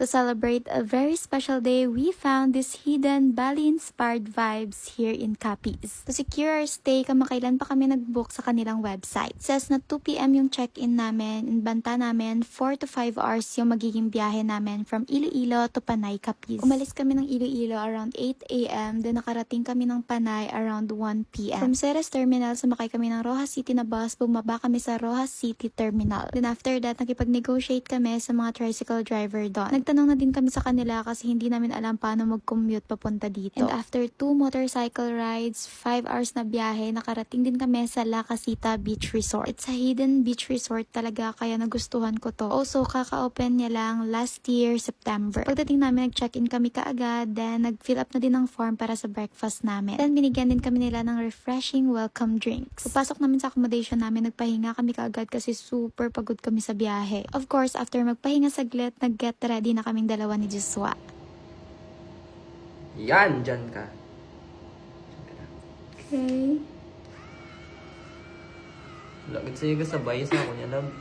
To celebrate a very special day, we found this hidden Bali-inspired vibes here in Capiz. To secure our stay, kamakailan pa kami nag-book sa kanilang website. It says na 2 p.m. yung check-in namin, and banta namin 4 to 5 hours yung magiging biyahe namin from Iloilo to Panay, Capiz. Umalis kami ng Iloilo around 8 a.m. then nakarating kami ng Panay around 1 p.m. From Ceres Terminal, sumakay kami ng Rojas City na bus, bumaba kami sa Rojas City Terminal. Then after that, nakipag-negotiate kami sa mga tricycle driver doon. Nagtanong na din kami sa kanila kasi hindi namin alam paano mag-commute papunta dito. And after 2 motorcycle rides, 5 hours na biyahe, nakarating din kami sa La Casita Beach Resort. It's a hidden beach resort talaga, kaya nagustuhan ko to. Also, kaka-open niya lang last year, September. Pagdating namin, nag-check-in kami kaagad, then nag-fill up na din ng form para sa breakfast namin. Then binigyan din kami nila ng refreshing welcome drinks. Pagpasok namin sa accommodation namin, nagpahinga kami kaagad kasi super pagod kami sa biyahe. Of course, after magpahinga saglit, nag-get ready na kaming dalawa ni Joshua. Yan, dyan ka. Okay. Lagit sa'yo ka sabay sa ako niya, love.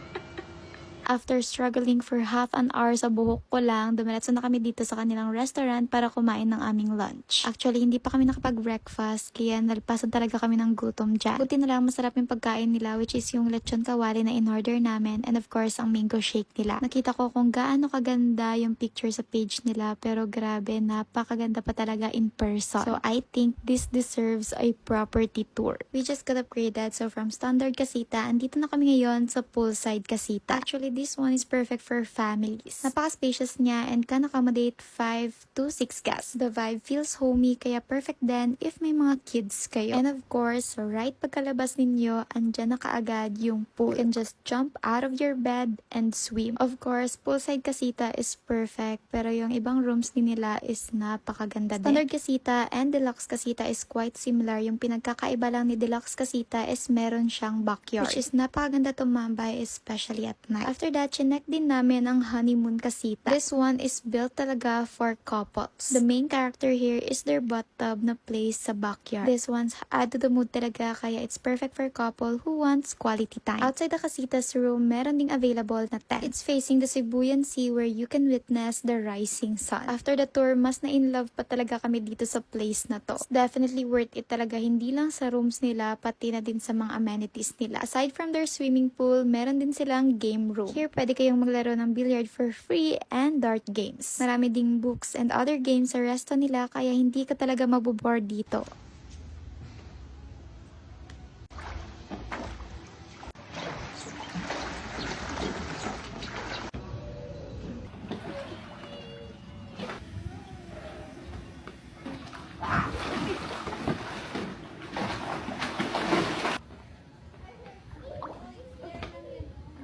After struggling for half an hour sa buhok ko lang, dumiretso na kami dito sa kanilang restaurant para kumain ng aming lunch. Actually, hindi pa kami nakapag-breakfast, kaya nalpasan talaga kami ng gutom dyan. Buti na lang masarap yung pagkain nila, which is yung lechon kawali na in-order namin, and of course, ang mango shake nila. Nakita ko kung gaano kaganda yung picture sa page nila, pero grabe, napakaganda pa talaga in person. So, I think this deserves a property tour. We just got upgraded, so from standard casita, andito na kami ngayon sa poolside casita. Actually, this one is perfect for families. Napaka-spacious niya and can accommodate 5 to 6 guests. The vibe feels homey, kaya perfect din if may mga kids kayo. And of course, right pagkalabas ninyo, andyan na kaagad yung pool. You can just jump out of your bed and swim. Of course, poolside casita is perfect, pero yung ibang rooms din nila is napakaganda din. Standard casita and deluxe casita is quite similar. Yung pinagkakaiba lang ni deluxe casita is meron siyang backyard, which is napakaganda tumambay, especially at night. After that, chinek din namin ang honeymoon casita. This one is built talaga for couples. The main character here is their bathtub na place sa backyard. This one's add to the mood talaga, kaya it's perfect for couple who wants quality time. Outside the casita's room, meron ding available na tent. It's facing the Sibuyan Sea where you can witness the rising sun. After the tour, mas na in love pa talaga kami dito sa place na to. It's definitely worth it talaga, hindi lang sa rooms nila, pati na din sa mga amenities nila. Aside from their swimming pool, meron din silang game room. Here, pwede kayong maglaro ng billiard for free and dart games. Marami ding books and other games sa resto nila, kaya hindi ka talaga mabobore dito.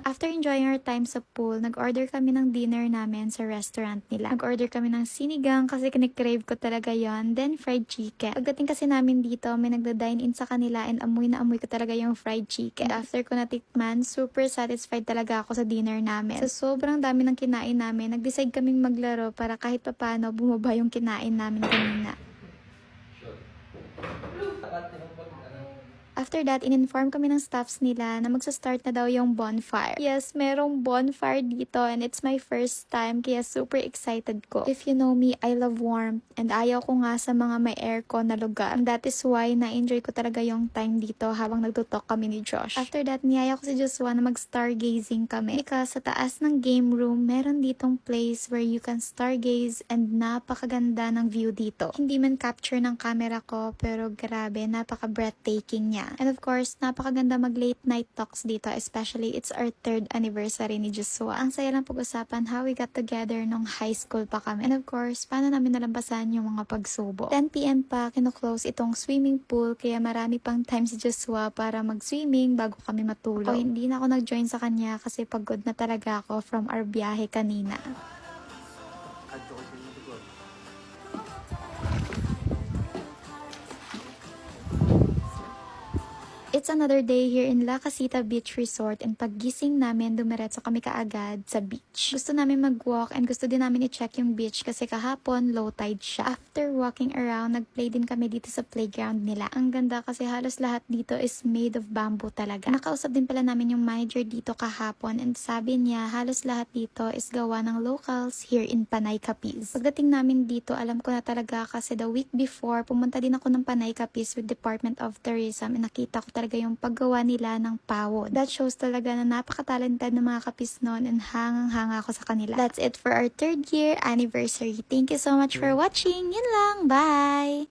After enjoying our time sa pool, nag-order kami ng dinner namin sa restaurant nila. Nag-order kami ng sinigang kasi kinikrave ko talaga yon, then fried chicken. Pagdating kasi namin dito, may nagda-dine in sa kanila and amoy na amoy ko talaga yung fried chicken. And after ko natikman, super satisfied talaga ako sa dinner namin. Sa sobrang dami ng kinain namin, nag-decide kaming maglaro para kahit papano bumaba yung kinain namin kanina. After that, in-inform kami ng staffs nila na magsa-start na daw yung bonfire. Yes, merong bonfire dito and it's my first time, kaya super excited ko. If you know me, I love warmth and ayaw ko nga sa mga may aircon na lugar. And that is why na-enjoy ko talaga yung time dito habang nagtutok kami ni Josh. After that, niyaya ko si Joshua na mag-stargazing kami. Because sa taas ng game room, meron ditong place where you can stargaze and napakaganda ng view dito. Hindi man capture ng camera ko, pero grabe, napaka-breathtaking niya. And of course, napakaganda mag-late night talks dito, especially it's our 3rd anniversary ni Joshua. Ang saya lang pag-usapan how we got together nung high school pa kami. And of course, paano namin nalampasan yung mga pagsubo. 10 p.m. pa, kino-close itong swimming pool, kaya marami pang time si Joshua para mag-swimming bago kami matulog. O hindi na ako nag-join sa kanya kasi pagod na talaga ako from our biyahe kanina. It's another day here in La Casita Beach Resort and paggising namin, dumiretso kami kaagad sa beach. Gusto namin mag-walk and gusto din namin i-check yung beach kasi kahapon low tide siya. After walking around, nag-play din kami dito sa playground nila. Ang ganda kasi halos lahat dito is made of bamboo talaga. Nakausap din pala namin yung manager dito kahapon and sabi niya halos lahat dito is gawa ng locals here in Panay Capiz. Pagdating namin dito, alam ko na talaga kasi the week before, pumunta din ako ng Panay Capiz with Department of Tourism and nakita ko talaga yung paggawa nila ng pawod. That shows talaga na napaka-talented ng mga kapis noon and hangang-hanga ako sa kanila. That's it for our 3rd year anniversary. Thank you so much for watching. Yun lang. Bye!